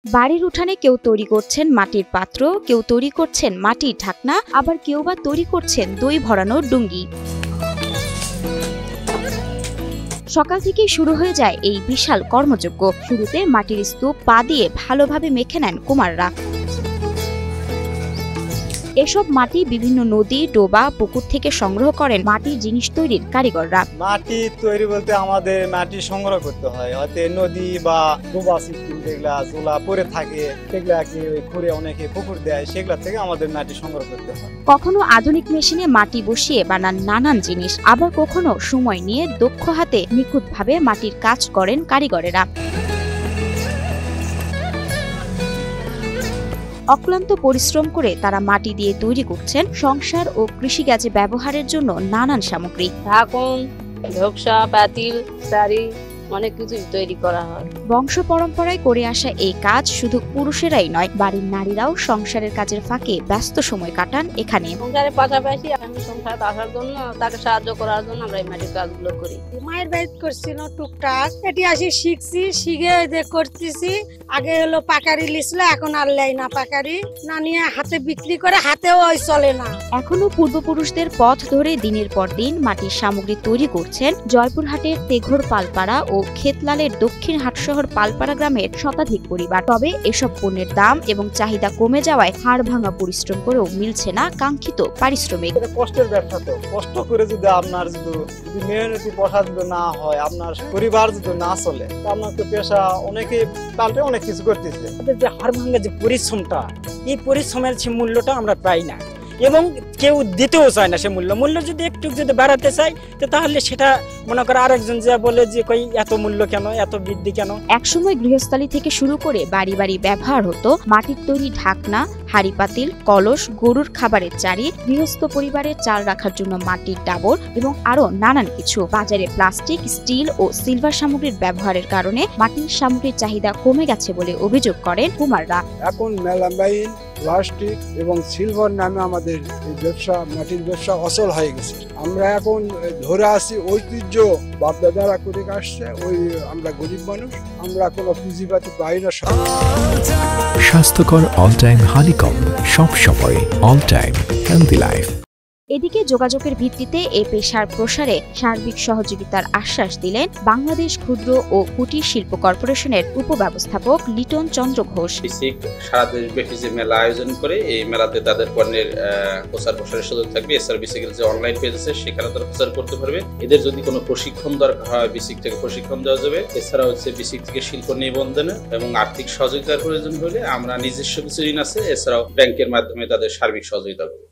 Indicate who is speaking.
Speaker 1: বাড়ির উঠানে কেউ তৈরি করছেন মাটির পাত্র, কেউ তৈরি করছেন মাটির ঢাকনা, আবার কেউ বা তৈরি করছেন দই ভরানোর ডুঙ্গি। সকাল থেকেই শুরু হয়ে যায় এই বিশাল কর্মযজ্ঞ। শুরুতে মাটির স্তূপ পা দিয়ে ভালোভাবে মেখে নেন কুমাররা। এসব মাটি বিভিন্ন নদী, ডোবা, পুকুর থেকে সংগ্রহ করেন মাটির জিনিস তৈরির কারিগররা।
Speaker 2: মাটি তৈরি বলতে আমাদের মাটি সংগ্রহ করতে হয়, হয়তো নদী বা ডোবা সিস্টেম যেগুলা জোলা পরে থাকে সেগুলাকে ঘুরে অনেকে পুকুর দেয়, সেগুলা থেকে আমাদের মাটি সংগ্রহ করতে হয়।
Speaker 1: কখনো আধুনিক মেশিনে মাটি বসিয়ে বানান নানান জিনিস, আবার কখনো সময় নিয়ে দক্ষ হাতে নিখুঁতভাবে মাটির কাজ করেন কারিগরেরা। অক্লান্ত পরিশ্রম করে তারা মাটি দিয়ে তৈরি করছেন সংসার ও কৃষিকাজে ব্যবহারের জন্য নানান সামগ্রী।
Speaker 3: ঢাকন, ঝোকসা, পাতিল, শাড়ি, অনেক কিছু তৈরি করা হয়।
Speaker 1: বংশ পরম্পরায় করে আসা এই কাজ শুধু পুরুষেরাই নয়, বাড়ির নারীরাও সংসারের কাজের ফাঁকে ব্যস্ত সময় কাটান এখানে।
Speaker 3: সংসারের পাশাপাশি আমি সংসারে আসার জন্য, তাকে সাহায্য করার জন্য আমরা এই মাটির কাজগুলো করি।
Speaker 4: মায়ের বাড়ি করছিল টুকটাক, এটি আসি শিখছি, শিখে যে করতেছি। আগে হলো পাকারি লিছিল, এখন আর লাই না পাকারি না নিয়ে হাতে বিক্রি করে, হাতেও ওই চলে না।
Speaker 1: এখনো পূর্বপুরুষদের পথ ধরে দিনের পর দিন মাটির সামগ্রী তৈরি করছেন জয়পুরহাটের তেঘর পালপাড়া ও খেতলালের দক্ষিণ হাটশহর পালপাড়া গ্রামের শতাধিক পরিবার। তবে এসব পণ্যের দাম এবং চাহিদা কমে যাওয়ায় হাড় ভাঙা পরিশ্রম করেও মিলছে না কাঙ্ক্ষিত পারিশ্রমিক।
Speaker 2: কষ্টের ব্যবসা, তো কষ্ট করে যদি আপনার যদি মেহনতি পয়সা যদি না হয়, আপনার পরিবার যদি না চলে, আপনার তো পেশা অনেকে পাল্টে অনেক কিছু করতেছে।
Speaker 5: যে হাড় ভাঙা যে পরিশ্রমটা, এই পরিশ্রমের সে মূল্যটা আমরা পাই না এবং কেউ দিতেও চায় না। সে মূল্য যদি একটু যদি বাড়াতে চাই, তাহলে সেটা মনে করে আরেকজন যা বলে যে কই এত মূল্য কেন, এত বৃদ্ধি কেন।
Speaker 1: একসময় গৃহস্থালী থেকে শুরু করে বাড়ি বাড়ি ব্যবহার হতো মাটির তৈরি ঢাকনা, হাঁড়ি পাতিল, কলস, গরুর খাবারের চারি, গৃহস্থ পরিবারের চাল রাখার জন্য মাটির ডাবর এবং আরো নানান কিছু। বাজারে প্লাস্টিক, স্টিল ও সিলভার সামগ্রীর ব্যবহারের কারণে মাটির সামগ্রীর চাহিদা কমে গেছে বলে অভিযোগ করেন কুমাররা।
Speaker 6: এখন মেলামাইন, প্লাস্টিক এবং সিলভার নামে আমাদের এই ব্যবসা, মাটির ব্যবসা অচল হয়ে গেছে। আমরা এখন ধরে আসি ঐতিহ্য বাপদাদারা করে আসছে, ওই আমরা গরিব মানুষ, আমরা কোনো পুঁজিপাতি পাই না।
Speaker 7: স্বাস্থ্যকর অল টাইম হানিকম্ব, সব সময় অল টাইম হেলদি লাইফ।
Speaker 1: এদিকে যোগাযোগের ভিত্তিতে এ পেশার প্রসারে সার্বিক সহযোগিতার আশ্বাস দিলেন বাংলাদেশ ক্ষুদ্র ও কুটির শিল্প কর্পোরেশনের উপব্যবস্থাপক লিটন চন্দ্র ঘোষ।
Speaker 8: বিসিক সারা দেশব্যাপী যে মেলা আয়োজন করে, এই মেলাতে তাদের পণ্যের প্রচার প্রসারের সুযোগ থাকবে। এছাড়া বিসিকের যে অনলাইন পেজ আছে সেখানে তারা প্রচার করতে পারবে। এদের যদি কোনো প্রশিক্ষণ দরকার হয়, বিসিক থেকে প্রশিক্ষণ দেওয়া যাবে। এছাড়া হচ্ছে বিসিক থেকে শিল্প নিবন্ধন এবং আর্থিক সহযোগিতার প্রয়োজন হলে আমরা নিজস্ব কিছু ঋণ আছে, এছাড়াও ব্যাংকের মাধ্যমে তাদের সার্বিক সহযোগিতা করব।